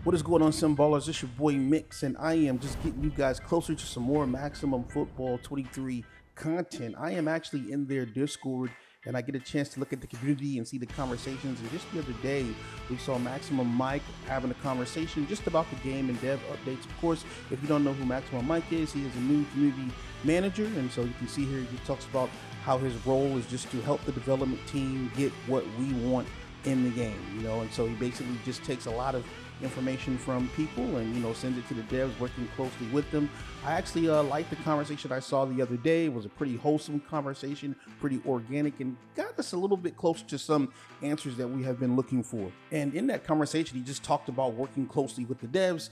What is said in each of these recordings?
What is going on, Symballers? It's your boy Mix, and I am just getting you guys closer to some more Maximum Football 23 content. I am actually in their Discord, and I get a chance to look at the community and see the conversations. And just the other day, we saw Maximum Mike having a conversation just about the game and dev updates. Of course, if you don't know who Maximum Mike is, he is a new community manager, and so you can see here he talks about how his role is just to help the development team get what we want in the game, and so he basically just takes a lot of information from people and sends it to the devs, working closely with them. I actually liked the conversation I saw the other day. It was a pretty wholesome conversation, pretty organic, and got us a little bit closer to some answers that we have been looking for. And in that conversation, he just talked about working closely with the devs.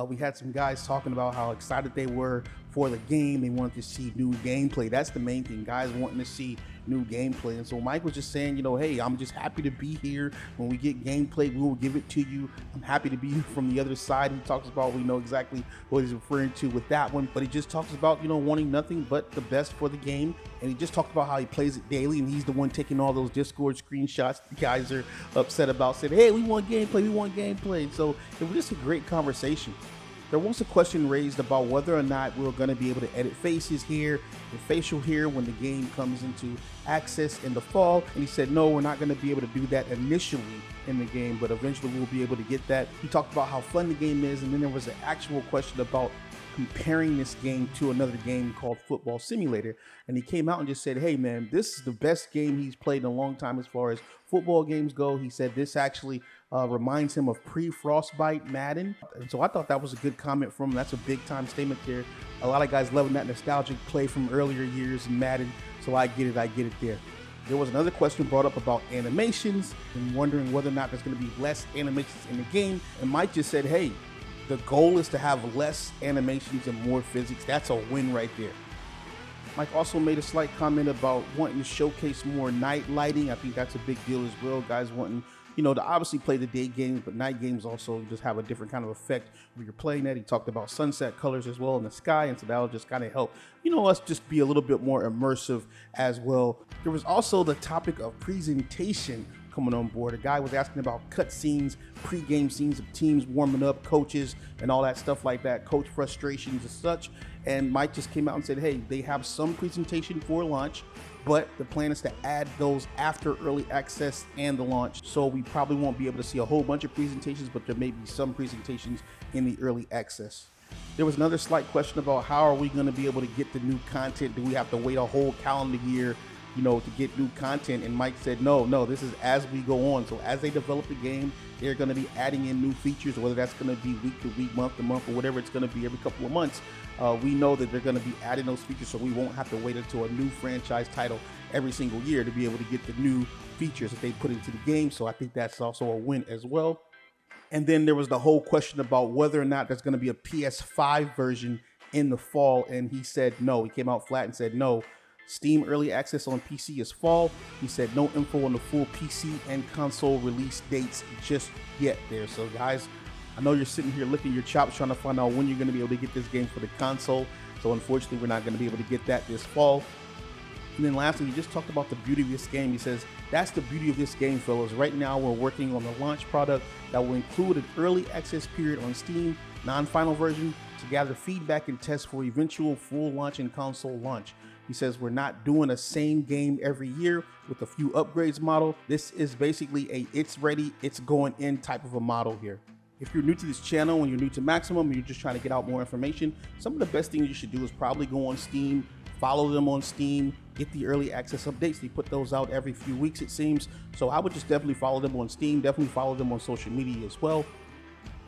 We had some guys talking about how excited they were for the game. They wanted to see new gameplay. That's the main thing, guys wanting to see new gameplay. And so Mike was just saying, hey, I'm just happy to be here. When we get gameplay, we will give it to you. I'm happy to be here from the other side. He talks about, we know exactly what he's referring to with that one, but he just talks about, wanting nothing but the best for the game. And he just talked about how he plays it daily, and he's the one taking all those Discord screenshots the guys are upset about, saying, hey, we want gameplay. So it was just a great conversation. There was a question raised about whether or not we were going to be able to edit faces here and facial here when the game comes into access in the fall. And he said, no, we're not going to be able to do that initially in the game, but eventually we'll be able to get that. He talked about how fun the game is, and then there was an actual question about comparing this game to another game called Football Simulator. And he came out and just said, hey man, this is the best game he's played in a long time as far as football games go. He said this actually reminds him of pre-Frostbite Madden. And so I thought that was a good comment from him. That's a big time statement there. A lot of guys loving that nostalgic play from earlier years in Madden. So I get it there. There was another question brought up about animations and wondering whether or not there's going to be less animations in the game. And Mike just said, hey, the goal is to have less animations and more physics. That's a win right there. Mike also made a slight comment about wanting to showcase more night lighting. I think that's a big deal as well. Guys wanting, to obviously play the day games, but night games also just have a different kind of effect when you're playing that. He talked about sunset colors as well in the sky, and so that'll just kind of help, us just be a little bit more immersive as well. There was also the topic of presentation coming on board. A guy was asking about cutscenes, pre-game scenes of teams warming up, coaches, and all that stuff like that, coach frustrations and such. And Mike just came out and said, hey, they have some presentation for launch, but the plan is to add those after early access and the launch. So we probably won't be able to see a whole bunch of presentations, but there may be some presentations in the early access. There was another slight question about how are we going to be able to get the new content? Do we have to wait a whole calendar year to get new content? And Mike said, no, this is as we go on. So as they develop the game, they're going to be adding in new features, whether that's going to be week to week, month to month, or whatever it's going to be every couple of months. We know that they're going to be adding those features, so we won't have to wait until a new franchise title every single year to be able to get the new features that they put into the game. So I think that's also a win as well. And then there was the whole question about whether or not there's going to be a PS5 version in the fall. And he said no. He came out flat and said no. Steam early access on PC is fall. He said no info on the full PC and console release dates just yet there. So guys, I know you're sitting here licking your chops trying to find out when you're going to be able to get this game for the console. So unfortunately, we're not going to be able to get that this fall. And then lastly, he just talked about the beauty of this game. He says, that's the beauty of this game, fellas. Right now, we're working on the launch product that will include an early access period on Steam, non-final version, to gather feedback and test for eventual full launch and console launch. He says we're not doing a same game every year with a few upgrades model. This is basically a it's ready, it's going in type of a model here. If you're new to this channel and you're new to Maximum and you're just trying to get out more information, some of the best things you should do is probably go on Steam, follow them on Steam, get the early access updates. They put those out every few weeks, it seems. So I would just definitely follow them on Steam, definitely follow them on social media as well.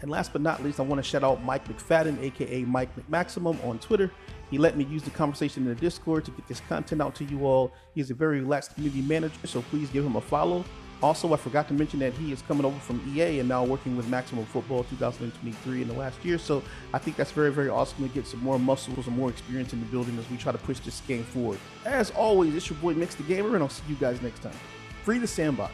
And last but not least, I want to shout out Mike McFadden, aka Mike McMaximum on Twitter. He let me use the conversation in the Discord to get this content out to you all. He's a very relaxed community manager, so please give him a follow. Also, I forgot to mention that he is coming over from EA and now working with Maximum Football 2023 in the last year. So I think that's very, very awesome to get some more muscles and more experience in the building as we try to push this game forward. As always, it's your boy Mix the Gamer, and I'll see you guys next time. Free the sandbox.